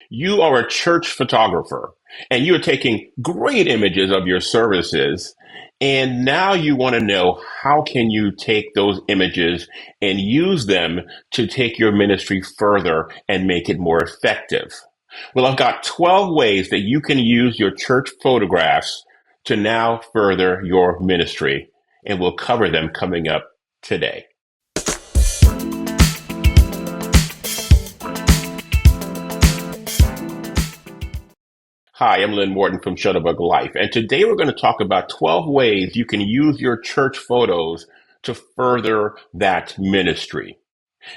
You are a church photographer and you are taking great images of your services. And now you want to know how can you take those images and use them to take your ministry further and make it more effective. Well, I've got 12 ways that you can use your church photographs to now further your ministry. And we'll cover them coming up today. Hi, I'm Lynn Morton from Shutterbug Life, and today we're going to talk about 12 ways you can use your church photos to further that ministry.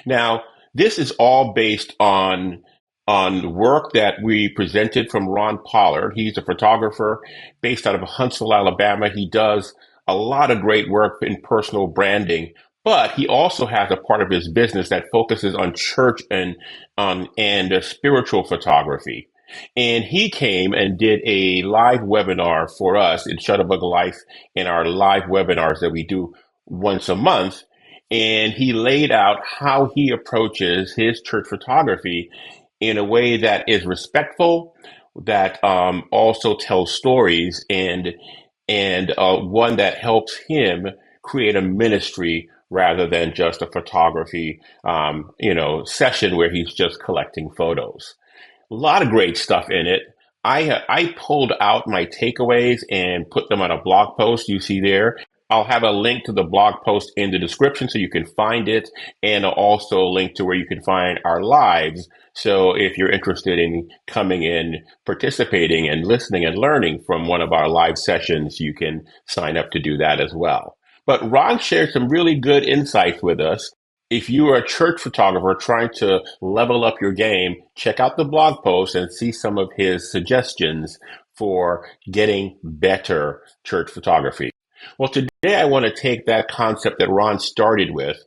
Now, this is all based on work that we presented from Ron Pollard. He's a photographer based out of Huntsville, Alabama. He does a lot of great work in personal branding, but he also has a part of his business that focuses on church and spiritual photography. And he came and did a live webinar for us in Shutterbug Life in our live webinars that we do once a month. And he laid out how he approaches his church photography in a way that is respectful, that also tells stories, and one that helps him create a ministry rather than just a photography, session where he's just collecting photos. A lot of great stuff in it. I pulled out my takeaways and put them on a blog post you see there. I'll have a link to the blog post in the description so you can find it, and I'll also link to where you can find our lives. So if you're interested in coming in, participating and listening and learning from one of our live sessions, you can sign up to do that as well. But Ron shared some really good insights with us. If you are a church photographer trying to level up your game, check out the blog post and see some of his suggestions for getting better church photography. Well, today I want to take that concept that Ron started with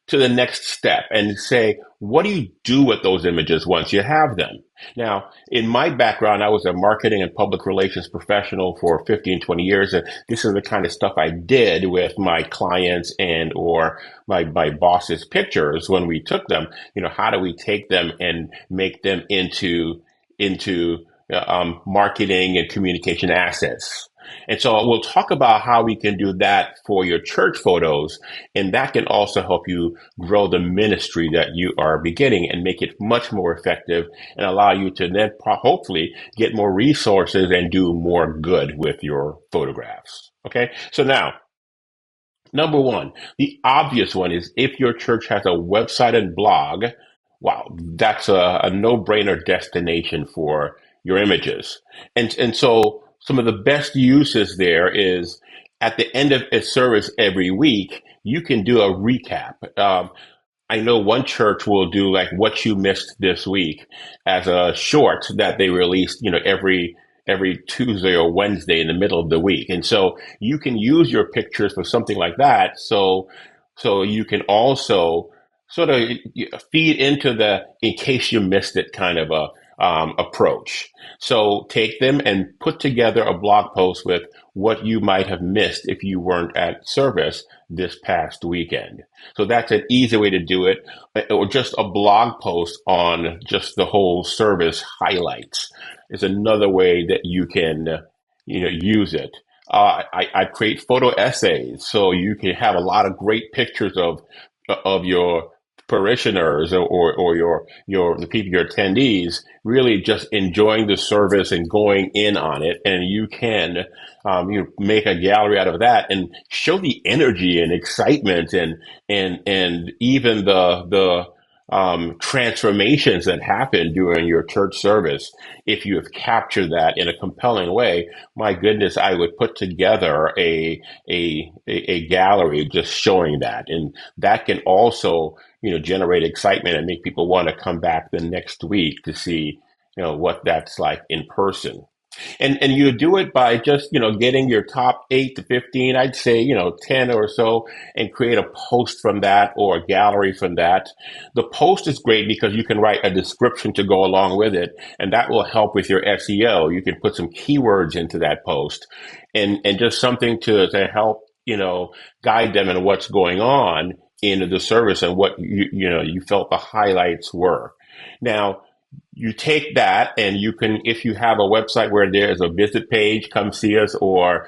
to the next step and say, what do you do with those images once you have them? Now, in my background, I was a marketing and public relations professional for 15, 20 years. And this is the kind of stuff I did with my clients and or my boss's pictures when we took them. How do we take them and make them into marketing and communication assets? And so we'll talk about how we can do that for your church photos. And that can also help you grow the ministry that you are beginning and make it much more effective and allow you to then hopefully get more resources and do more good with your photographs. Okay. So now, number one, the obvious one is if your church has a website and blog, wow, that's a no-brainer destination for your images. And so some of the best uses there is at the end of a service every week, you can do a recap. I know one church will do like what you missed this week as a short that they released, every Tuesday or Wednesday in the middle of the week. And so you can use your pictures for something like that. So you can also sort of feed into the in case you missed it kind of a approach. So take them and put together a blog post with what you might have missed if you weren't at service this past weekend. So that's an easy way to do it, or just a blog post on just the whole service highlights is another way that you can, use it. I create photo essays, so you can have a lot of great pictures of your parishioners or your the people, your attendees, really just enjoying the service and going in on it, and you can make a gallery out of that and show the energy and excitement and even the transformations that happen during your church service. If you have captured that in a compelling way, my goodness, I would put together a gallery just showing that, and that can also generate excitement and make people want to come back the next week to see what that's like in person. And you do it by just, getting your top 8 to 15, I'd say, 10 or so, and create a post from that or a gallery from that. The post is great because you can write a description to go along with it, and that will help with your SEO. You can put some keywords into that post and just something to help, guide them in what's going on in the service and what you felt the highlights were. Now, You take that and you can, if you have a website where there is a visit page, come see us, or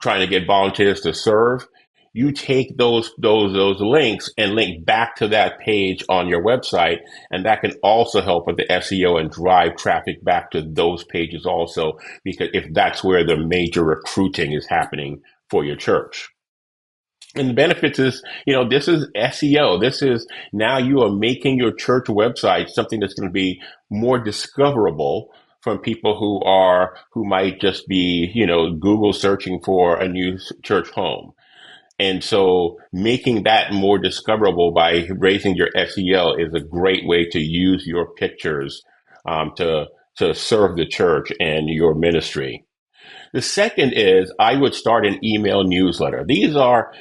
trying to get volunteers to serve, you take those links and link back to that page on your website, and that can also help with the SEO and drive traffic back to those pages also, because if that's where the major recruiting is happening for your church. And the benefits is, this is SEO. This is now you are making your church website something that's going to be more discoverable from people who might just be, Google searching for a new church home. And so making that more discoverable by raising your SEO is a great way to use your pictures to serve the church and your ministry. The second is I would start an email newsletter. These are,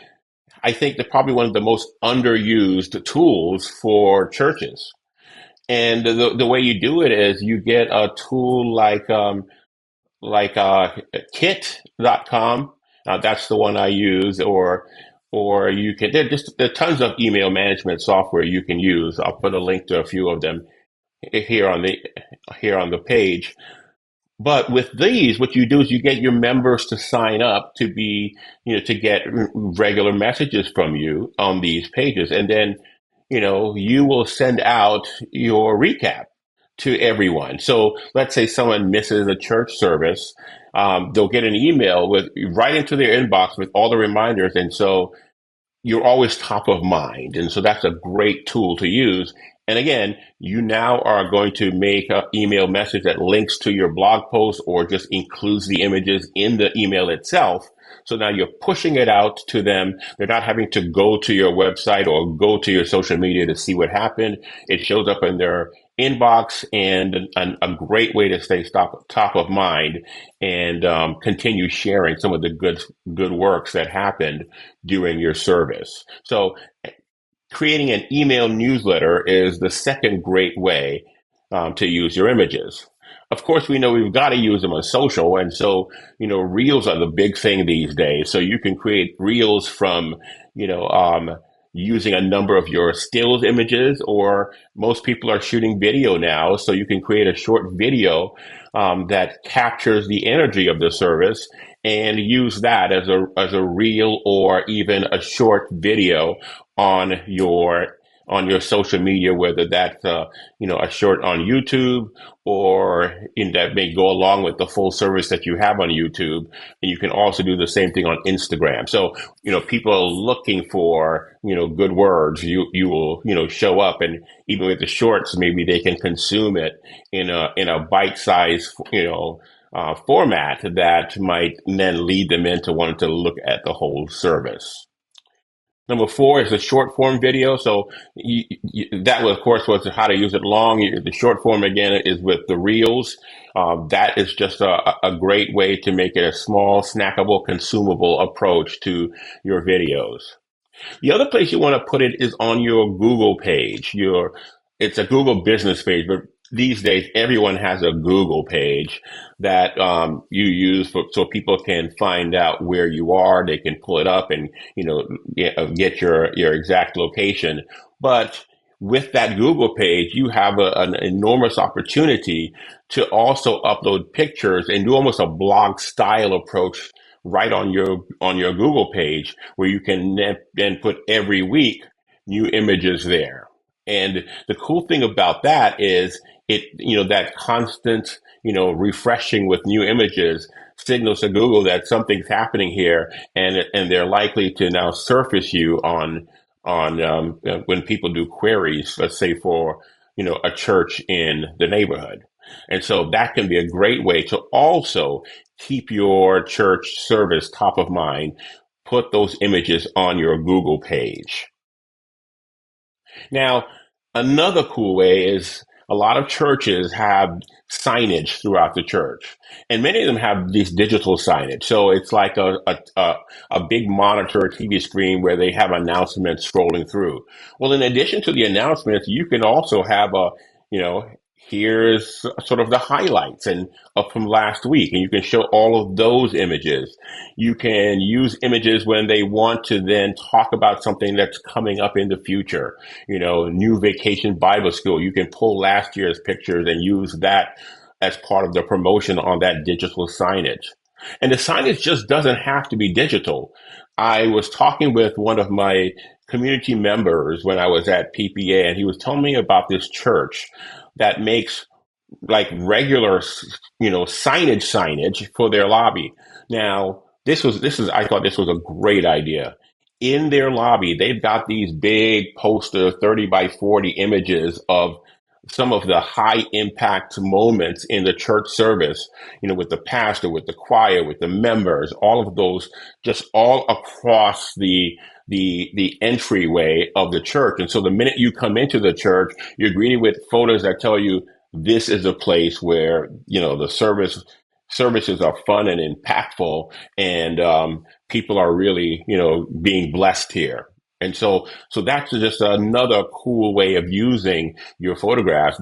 I think, they're probably one of the most underused tools for churches. And the way you do it is you get a tool like kit.com. That's the one I use, or you can, there are tons of email management software you can use. I'll put a link to a few of them here on the page. But with these, what you do is you get your members to sign up to be, to get regular messages from you on these pages. And then, you will send out your recap to everyone. So let's say someone misses a church service. They'll get an email with right into their inbox with all the reminders. And so you're always top of mind. And so that's a great tool to use. And again, you now are going to make an email message that links to your blog post or just includes the images in the email itself. So now you're pushing it out to them. They're not having to go to your website or go to your social media to see what happened. It shows up in their inbox, and a great way to stay top of mind and continue sharing some of the good works that happened during your service. So creating an email newsletter is the second great way to use your images. Of course, we know we've got to use them on social. And so, reels are the big thing these days. So you can create reels from, using a number of your stills images, or most people are shooting video now. So you can create a short video that captures the energy of the service and use that as a reel or even a short video on your social media, whether that's a short on YouTube or that may go along with the full service that you have on YouTube. And you can also do the same thing on Instagram. So people are looking for good words. You will show up, and even with the shorts, maybe they can consume it in a bite-sized format that might then lead them into wanting to look at the whole service. Number four is the short form video. So that, of course, was how to use it long. The short form, again, is with the reels. That is just a great way to make it a small, snackable, consumable approach to your videos. The other place you want to put it is on your Google page. It's a Google business page, but these days everyone has a Google page that you use so people can find out where you are. They can pull it up and get your exact location. But with that Google page, you have an enormous opportunity to also upload pictures and do almost a blog style approach right on your Google page, where you can then put every week new images there. And the cool thing about that is that constant, refreshing with new images signals to Google that something's happening here, and they're likely to now surface you on when people do queries, let's say for a church in the neighborhood. And so that can be a great way to also keep your church service top of mind. Put those images on your Google page. Now, another cool way is a lot of churches have signage throughout the church, and many of them have these digital signage. So it's like a big monitor, TV screen where they have announcements scrolling through. Well, in addition to the announcements, you can also have Here's sort of the highlights and up from last week, and you can show all of those images. You can use images when they want to then talk about something that's coming up in the future. New vacation Bible school. You can pull last year's pictures and use that as part of the promotion on that digital signage. And the signage just doesn't have to be digital. I was talking with one of my community members when I was at PPA, and he was telling me about this church that makes like regular, signage for their lobby. Now, I thought this was a great idea. In their lobby, they've got these big poster 30 by 40 images of some of the high impact moments in the church service, with the pastor, with the choir, with the members, all of those just all across the entryway of the church. And so the minute you come into the church, you're greeted with photos that tell you this is a place where, the services are fun and impactful, and people are really, being blessed here. And so that's just another cool way of using your photographs,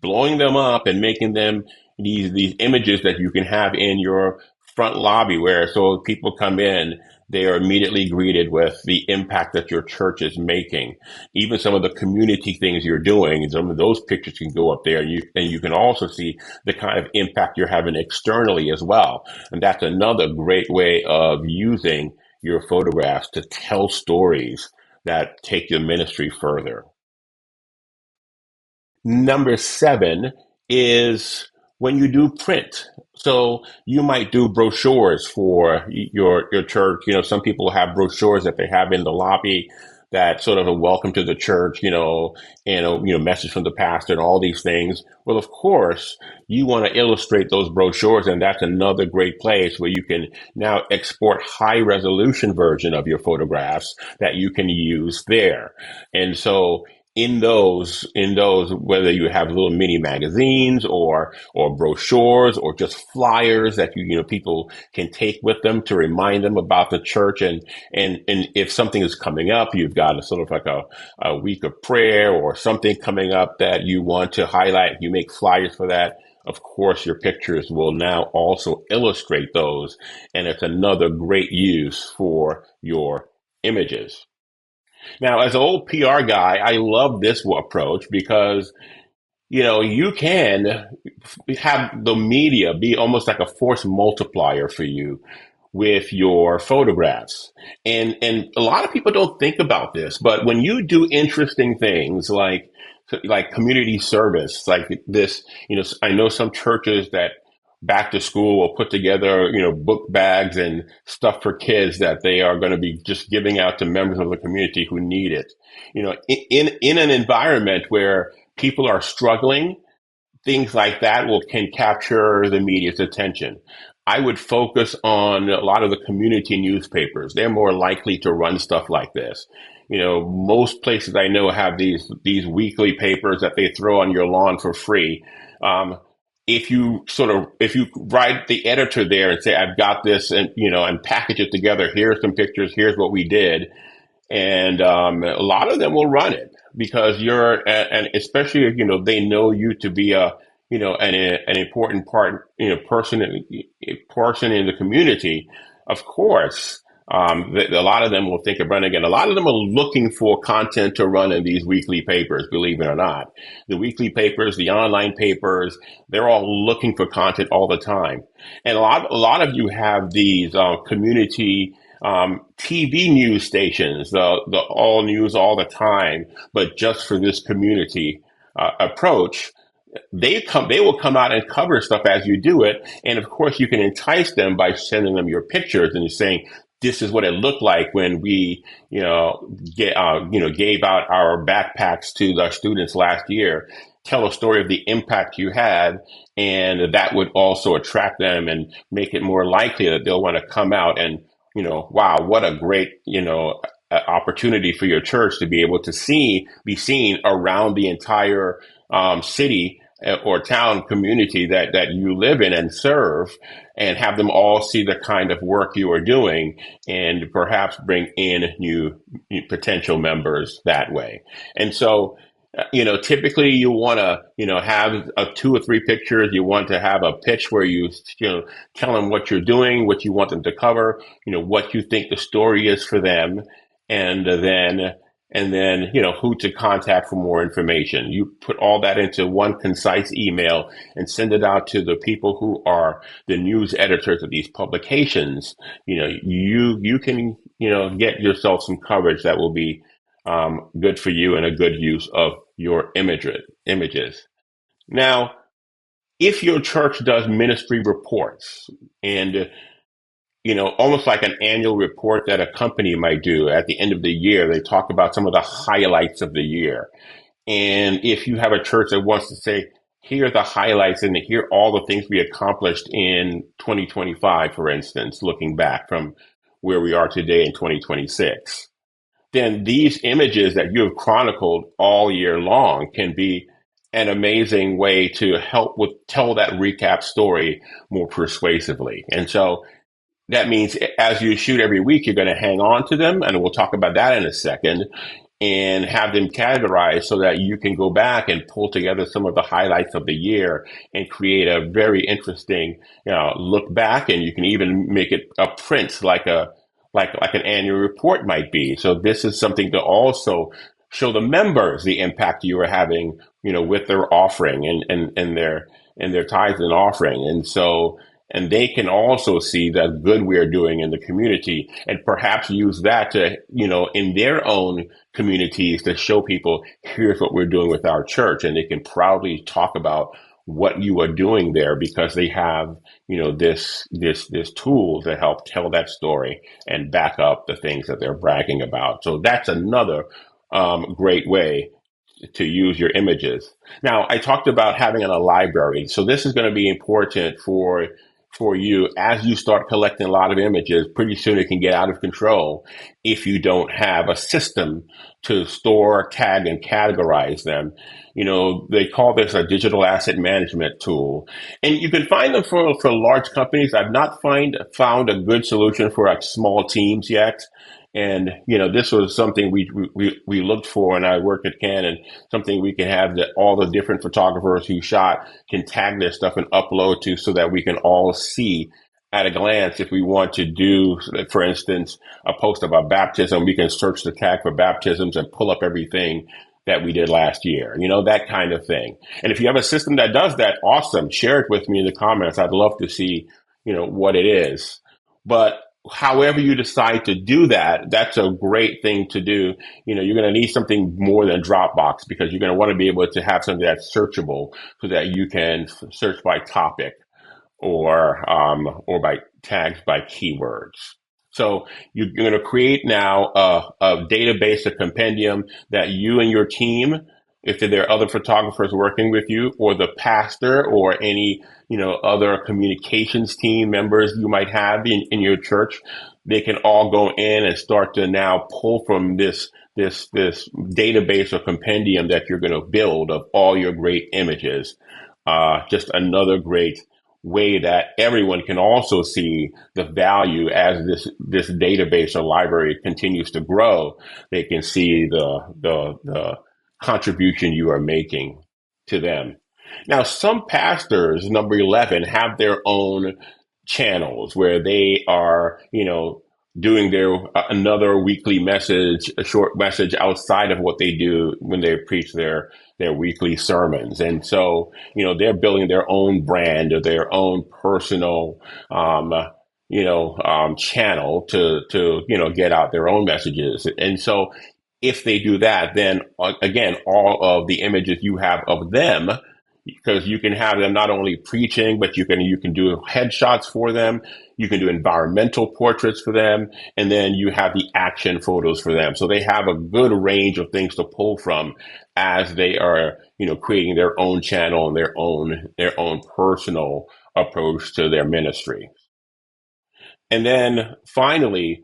blowing them up and making them these images that you can have in your front lobby, where so people come in, they are immediately greeted with the impact that your church is making. Even some of the community things you're doing, some of those pictures can go up there, and you can also see the kind of impact you're having externally as well. And that's another great way of using your photographs to tell stories that take your ministry further. Number 7 is when you do print. So you might do brochures for your church. Some people have brochures that they have in the lobby that sort of a welcome to the church, and message from the pastor and all these things. Well, of course, you want to illustrate those brochures, and that's another great place where you can now export high resolution version of your photographs that you can use there. And so in those, whether you have little mini magazines or brochures or just flyers that people can take with them to remind them about the church, and if something is coming up, you've got a sort of like a week of prayer or something coming up that you want to highlight, you make flyers for that. Of course, your pictures will now also illustrate those, and it's another great use for your images. Now, as an old PR guy, I love this approach because, you can have the media be almost like a force multiplier for you with your photographs. And a lot of people don't think about this, but when you do interesting things like community service, like this, I know some churches that back to school will put together, book bags and stuff for kids that they are going to be just giving out to members of the community who need it. In an environment where people are struggling, things like that can capture the media's attention. I would focus on a lot of the community newspapers. They're more likely to run stuff like this. Most places I know have these weekly papers that they throw on your lawn for free. If you write the editor there and say, I've got this, and package it together, here's some pictures, here's what we did, and a lot of them will run it because and especially if they know you to be an important person in the community. Of course, a lot of them will think of running again. A lot of them are looking for content to run in these weekly papers, believe it or not. The weekly papers, the online papers, they're all looking for content all the time. And a lot of you have these community TV news stations, the all news all the time, but just for this community approach. They will come out and cover stuff as you do it. And of course, you can entice them by sending them your pictures and saying, this is what it looked like when we, gave out our backpacks to the students last year. Tell a story of the impact you had, and that would also attract them and make it more likely that they'll want to come out and, wow, what a great, opportunity for your church to be able to be seen around the entire city or town community that you live in and serve, and have them all see the kind of work you are doing, and perhaps bring in new potential members that way. And so Typically you want to, have two or three pictures. You want to have a pitch where tell them what you're doing, what you want them to cover, what you think the story is for them, and then, who to contact for more information. You put all that into one concise email and send it out to the people who are the news editors of these publications. You can, get yourself some coverage that will be good for you and a good use of your images. Now, if your church does ministry reports and almost like an annual report that a company might do at the end of the year, they talk about some of the highlights of the year. And if you have a church that wants to say, here are the highlights and here are all the things we accomplished in 2025, for instance, looking back from where we are today in 2026, then these images that you have chronicled all year long can be an amazing way to help with tell that recap story more persuasively. And so that means as you shoot every week, you're going to hang on to them, and we'll talk about that in a second, and have them categorized so that you can go back and pull together some of the highlights of the year and create a very interesting, look back. And you can even make it a print like an annual report might be. So this is something to also show the members the impact you are having, with their offering and their tithes and offering. And they can also see the good we're doing in the community and perhaps use that to, in their own communities to show people, here's what we're doing with our church. And they can proudly talk about what you are doing there because they have, this tool to help tell that story and back up the things that they're bragging about. So that's another great way to use your images. Now, I talked about having a library. So this is going to be important for you as you start collecting a lot of images. Pretty soon it can get out of control if you don't have a system to store, tag, and categorize them. They call this a digital asset management tool. And you can find them for large companies. I've not found a good solution for like small teams yet. And, this was something we looked for, and I worked at Canon, something we can have that all the different photographers who shot can tag their stuff and upload to so that we can all see at a glance. If we want to do, for instance, a post about baptism, we can search the tag for baptisms and pull up everything that we did last year, that kind of thing. And if you have a system that does that, awesome. Share it with me in the comments. I'd love to see, what it is. But however you decide to do that, that's a great thing to do. You're going to need something more than Dropbox because you're going to want to be able to have something that's searchable so that you can search by topic or by tags by keywords. So you're going to create now a database, a compendium that you and your team, if there are other photographers working with you, or the pastor, or any other communications team members you might have in your church, they can all go in and start to now pull from this database or compendium that you're going to build of all your great images. Just another great way that everyone can also see the value as this database or library continues to grow. They can see the contribution you are making to them. Now, some pastors, number 11, have their own channels where they are, doing their another weekly message, a short message outside of what they do when they preach their weekly sermons. And so, they're building their own brand or their own personal, channel to get out their own messages. And so if they do that, then again, all of the images you have of them, because you can have them not only preaching, but you can do headshots for them, you can do environmental portraits for them, and then you have the action photos for them. So they have a good range of things to pull from as they are, creating their own channel and their own personal approach to their ministry. And then finally,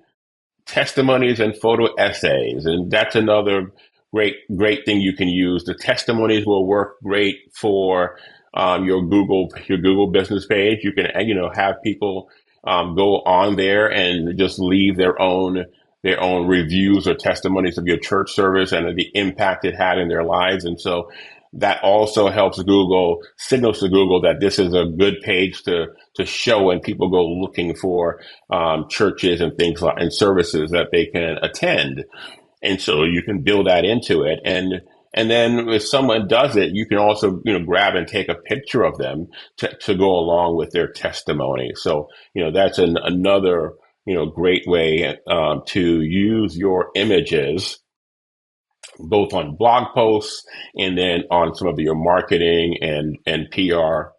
testimonies and photo essays. And that's another great thing you can use. The testimonies will work great for your Google business page. You can, have people go on there and just leave their own their own reviews or testimonies of your church service and the impact it had in their lives. And so that also helps Google, signals to Google that this is a good page to show when people go looking for churches and things like and services that they can attend. And so you can build that into it. And then if someone does it, you can also, grab and take a picture of them to go along with their testimony. So, that's another, great way to use your images both on blog posts and then on some of your marketing and PR.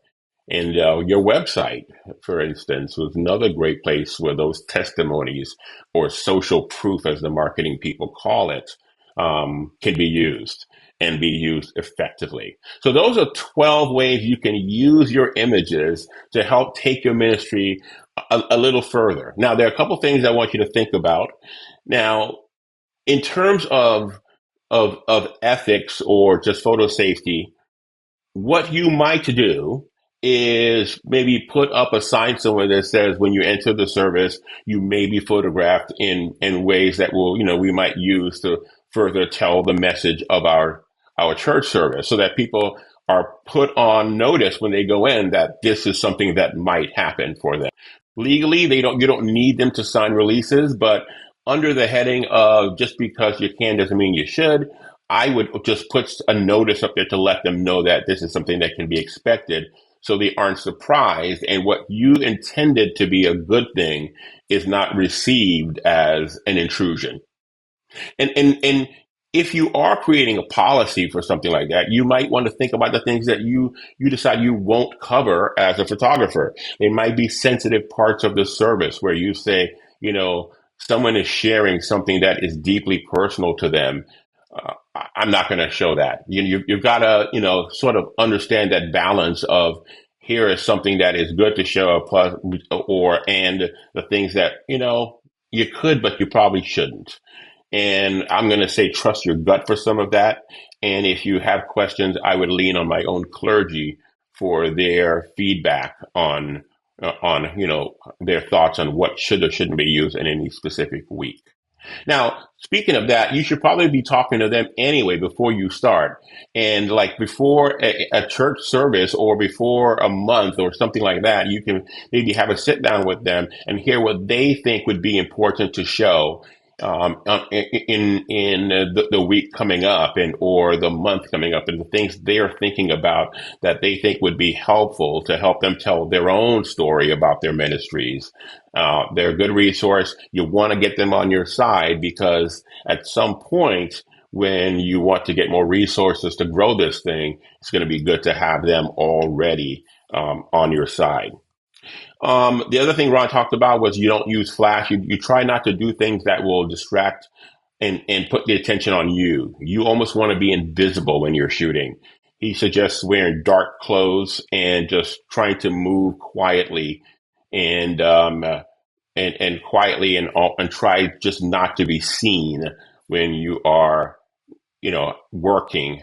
And your website, for instance, was another great place where those testimonies or social proof, as the marketing people call it, can be used and be used effectively. So those are 12 ways you can use your images to help take your ministry a little further. Now, there are a couple things I want you to think about. Now, in terms of ethics or just photo safety, what you might do is maybe put up a sign somewhere that says when you enter the service, you may be photographed in ways that will, we might use to further tell the message of our church service so that people are put on notice when they go in that this is something that might happen for them. Legally, you don't need them to sign releases, but under the heading of just because you can doesn't mean you should, I would just put a notice up there to let them know that this is something that can be expected so they aren't surprised and what you intended to be a good thing is not received as an intrusion. And if you are creating a policy for something like that, you might want to think about the things that you decide you won't cover as a photographer. They might be sensitive parts of the service where you say, someone is sharing something that is deeply personal to them. I'm not going to show that. You've got to, sort of understand that balance of here is something that is good to show plus and the things that, you could, but you probably shouldn't. And I'm going to say trust your gut for some of that. And if you have questions, I would lean on my own clergy for their feedback on their thoughts on what should or shouldn't be used in any specific week. Now, speaking of that, you should probably be talking to them anyway before you start. And like before a church service or before a month or something like that, you can maybe have a sit down with them and hear what they think would be important to show in the week coming up or the month coming up and the things they're thinking about that they think would be helpful to help them tell their own story about their ministries. They're a good resource. You want to get them on your side because at some point when you want to get more resources to grow this thing, it's going to be good to have them already on your side. The other thing Ron talked about was you don't use flash. You try not to do things that will distract and put the attention on you. You almost want to be invisible when you're shooting. He suggests wearing dark clothes and just trying to move quietly and quietly and try just not to be seen when you are working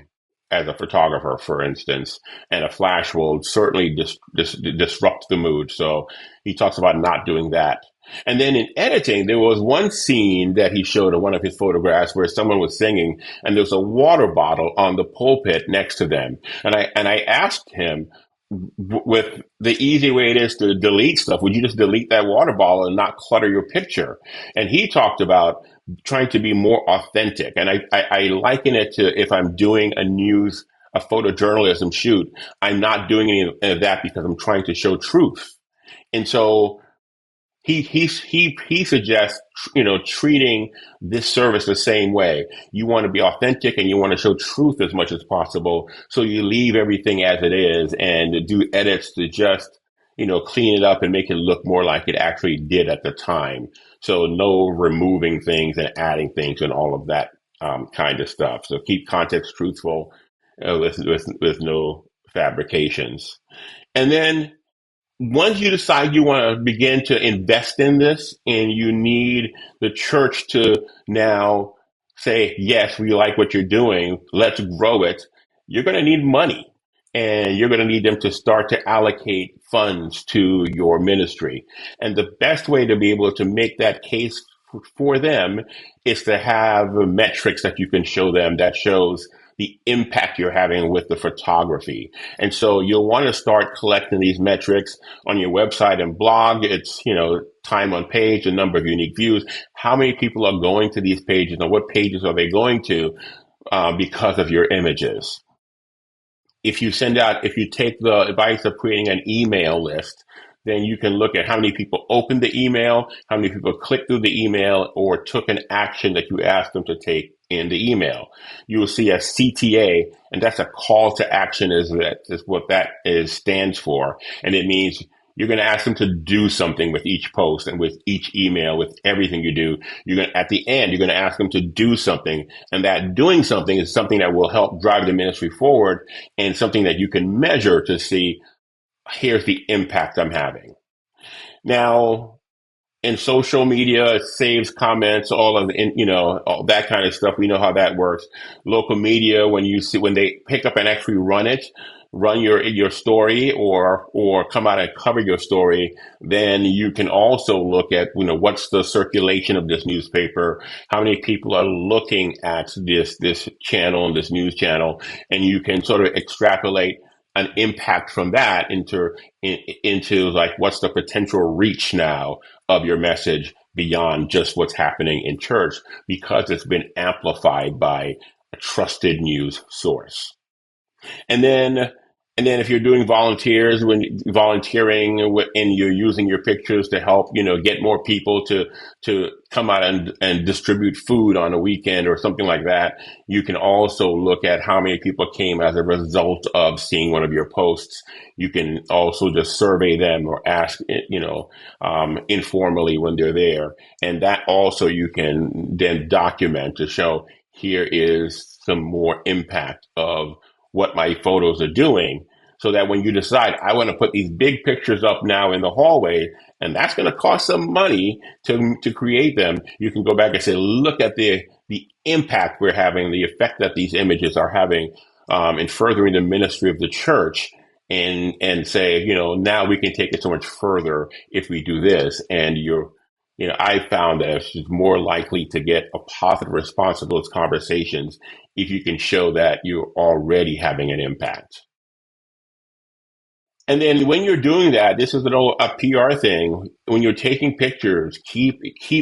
as a photographer, for instance, and a flash will certainly disrupt the mood. So he talks about not doing that. And then in editing, there was one scene that he showed in one of his photographs where someone was singing and there's a water bottle on the pulpit next to them. And I asked him, with the easy way it is to delete stuff, would you just delete that water bottle and not clutter your picture? And he talked about trying to be more authentic. And I liken it to if I'm doing a photojournalism shoot, I'm not doing any of that because I'm trying to show truth. And so he suggests, treating this service the same way. You want to be authentic and you want to show truth as much as possible. So you leave everything as it is and do edits to just, clean it up and make it look more like it actually did at the time. So no removing things and adding things and all of that kind of stuff. So keep context truthful with no fabrications. And then once you decide you want to begin to invest in this and you need the church to now say, yes, we like what you're doing, let's grow it, you're going to need money and you're going to need them to start to allocate funds to your ministry. And the best way to be able to make that case for them is to have metrics that you can show them that shows the impact you're having with the photography. And so you'll want to start collecting these metrics on your website and blog. It's, time on page, the number of unique views, how many people are going to these pages and what pages are they going to because of your images. If you take the advice of creating an email list, then you can look at how many people opened the email, how many people clicked through the email or took an action that you asked them to take in the email. You will see a CTA, and that's a call to action is what that is stands for. And it means you're going to ask them to do something with each post and with each email, with everything you do. At the end, you're going to ask them to do something. And that doing something is something that will help drive the ministry forward and something that you can measure to see, here's the impact I'm having. Now, in social media, it saves comments, all that kind of stuff. We know how that works. Local media, when they pick up and actually run your story or come out and cover your story, then you can also look at, what's the circulation of this newspaper, how many people are looking at this channel and this news channel, and you can sort of extrapolate an impact from that into like what's the potential reach now of your message beyond just what's happening in church because it's been amplified by a trusted news source. And then if you're doing volunteering and you're using your pictures to help, get more people to come out and distribute food on a weekend or something like that, you can also look at how many people came as a result of seeing one of your posts. You can also just survey them or ask, informally when they're there. And that also you can then document to show here is some more impact of what my photos are doing, so that when you decide I want to put these big pictures up now in the hallway, and that's going to cost some money to create them, you can go back and say, look at the impact we're having, the effect that these images are having in furthering the ministry of the church, and say, now we can take it so much further if we do this. And I found that it's just more likely to get a positive response to those conversations if you can show that you're already having an impact. And then when you're doing that, this is a PR thing. When you're taking pictures, keep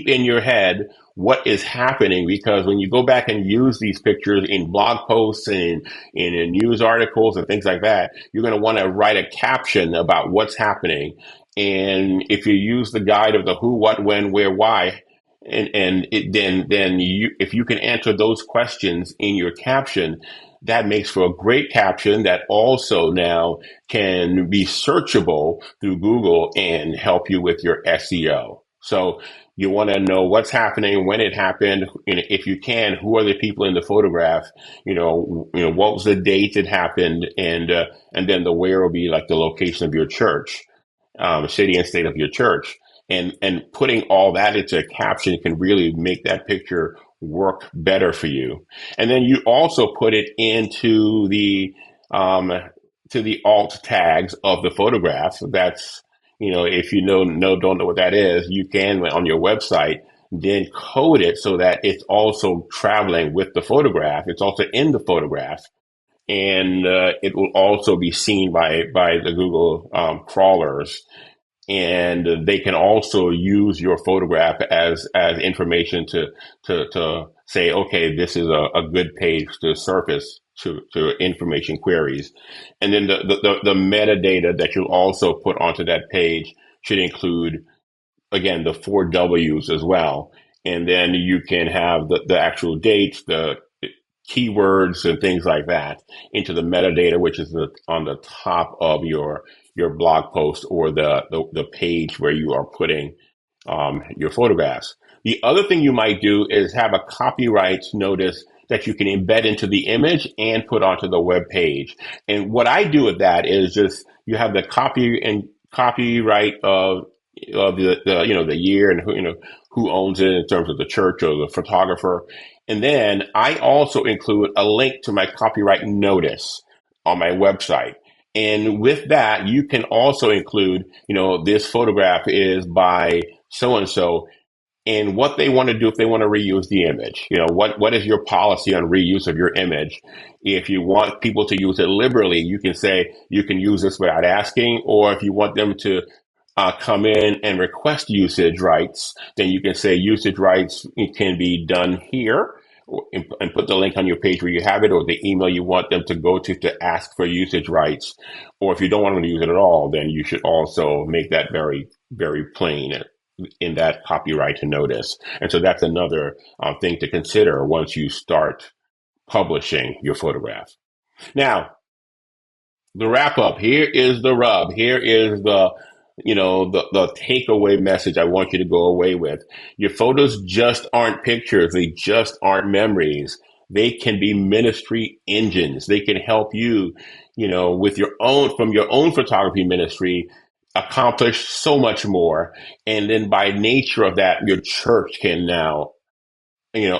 in your head what is happening, because when you go back and use these pictures in blog posts and in news articles and things like that, you're going to want to write a caption about what's happening. And if you use the guide of the who, what, when, where, why, then if you can answer those questions in your caption, that makes for a great caption that also now can be searchable through Google and help you with your SEO. So you want to know what's happening, when it happened, if you can, who are the people in the photograph, what was the date it happened, and then the where will be like the location of your church, city and state of your church. And putting all that into a caption can really make that picture work better for you. And then you also put it into to the alt tags of the photograph. That's, if you don't know what that is, you can on your website then code it so that it's also traveling with the photograph. It's also in the photograph. And it will also be seen by the Google crawlers, and they can also use your photograph as information to say, okay, this is a good page to surface to information queries. And then the metadata that you'll also put onto that page should include, again, the 4 Ws as well. And then you can have the actual dates, the keywords and things like that into the metadata, which is on the top of your blog post or the page where you are putting your photographs. The other thing you might do is have a copyright notice that you can embed into the image and put onto the web page. And what I do with that is just you have the copyright of the year and who owns it in terms of the church or the photographer. And then I also include a link to my copyright notice on my website. And with that, you can also include, this photograph is by so-and-so, and what they want to do if they want to reuse the image. What is your policy on reuse of your image? If you want people to use it liberally, you can say you can use this without asking, or if you want them to come in and request usage rights, then you can say usage rights can be done here, and put the link on your page where you have it, or the email you want them to go to ask for usage rights. Or if you don't want them to use it at all, then you should also make that very, very plain in that copyright notice. And so that's another thing to consider once you start publishing your photograph. Now, the wrap up. Here is the rub. Here is the takeaway message I want you to go away with. Your photos just aren't pictures. They just aren't memories. They can be ministry engines. They can help you, with from your own photography ministry, accomplish so much more. And then by nature of that, your church can now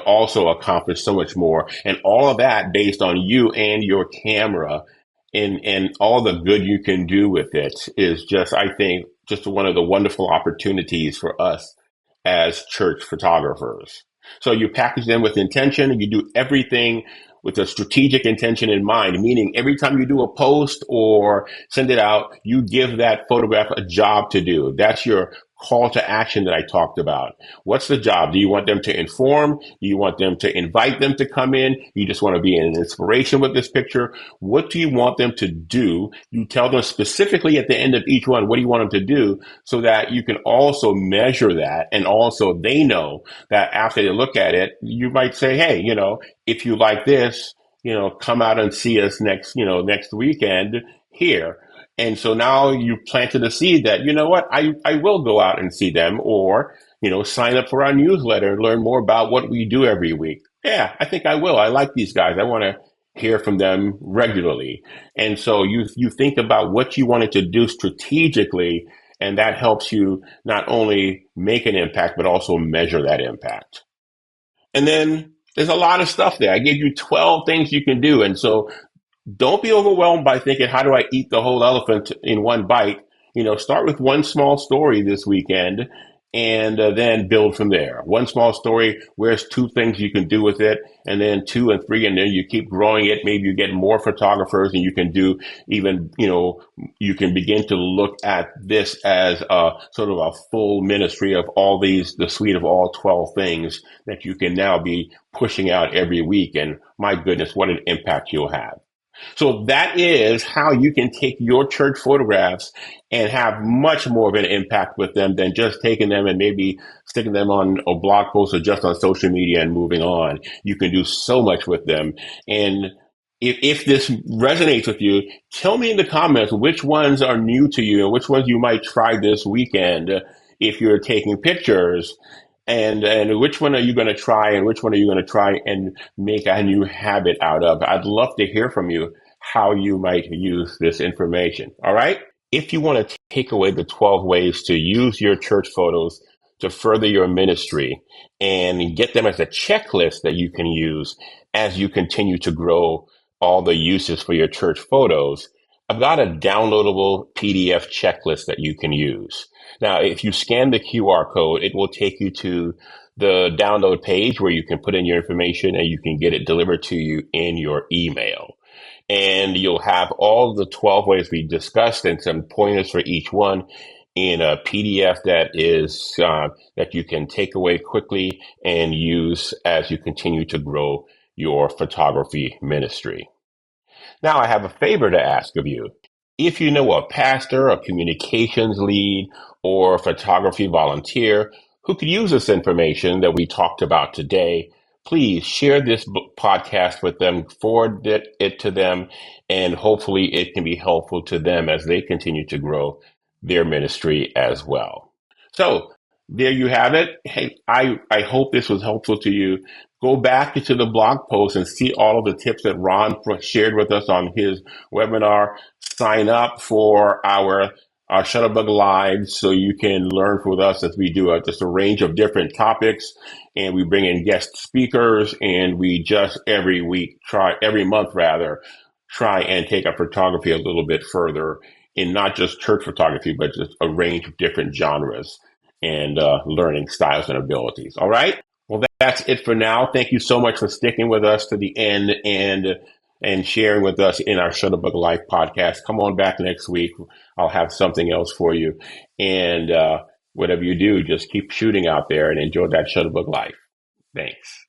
also accomplish so much more. And all of that based on you and your camera, and all the good you can do with it is just, I think, just one of the wonderful opportunities for us as church photographers. So you package them with intention, and you do everything with a strategic intention in mind, meaning every time you do a post or send it out, you give that photograph a job to do. That's your call to action that I talked about. What's the job? Do you want them to inform? Do you want them to invite them to come in? You just want to be an inspiration with this picture? What do you want them to do? You tell them specifically at the end of each one, what do you want them to do, so that you can also measure that. And also they know that after they look at it, you might say, hey, if you like this, come out and see us next weekend here. And so now you planted a seed that, what, I will go out and see them, or, sign up for our newsletter and learn more about what we do every week. Yeah, I think I will. I like these guys. I want to hear from them regularly. And so you think about what you wanted to do strategically, and that helps you not only make an impact, but also measure that impact. And then there's a lot of stuff there. I gave you 12 things you can do. And so don't be overwhelmed by thinking, how do I eat the whole elephant in one bite? Start with one small story this weekend, and then build from there. One small story, where's two things you can do with it, and then two and three, and then you keep growing it. Maybe you get more photographers, and you can do even, you can begin to look at this as a sort of a full ministry of all these, the suite of all 12 things that you can now be pushing out every week. And my goodness, what an impact you'll have. So that is how you can take your church photographs and have much more of an impact with them than just taking them and maybe sticking them on a blog post or just on social media and moving on. You can do so much with them. And if this resonates with you, tell me in the comments which ones are new to you and which ones you might try this weekend if you're taking pictures. And which one are you going to try, and which one are you going to try and make a new habit out of? I'd love to hear from you how you might use this information. All right. If you want to take away the 12 ways to use your church photos to further your ministry and get them as a checklist that you can use as you continue to grow all the uses for your church photos, I've got a downloadable PDF checklist that you can use. Now, if you scan the QR code, it will take you to the download page where you can put in your information and you can get it delivered to you in your email. And you'll have all the 12 ways we discussed and some pointers for each one in a PDF that is that you can take away quickly and use as you continue to grow your photography ministry. Now, I have a favor to ask of you. If you know a pastor, a communications lead, or a photography volunteer who could use this information that we talked about today, please share this podcast with them, forward it to them, and hopefully it can be helpful to them as they continue to grow their ministry as well. So there you have it. Hey, I hope this was helpful to you. Go back into the blog post and see all of the tips that Ron shared with us on his webinar. Sign up for our Shutterbug Live so you can learn with us as we do just a range of different topics, and we bring in guest speakers, and we just every month try and take our photography a little bit further in not just church photography, but just a range of different genres. and learning styles and abilities. All right. Well, that's it for now. Thank you so much for sticking with us to the end and sharing with us in our Shutterbug Life podcast. Come on back next week. I'll have something else for you. And whatever you do, just keep shooting out there and enjoy that Shutterbug Life. Thanks.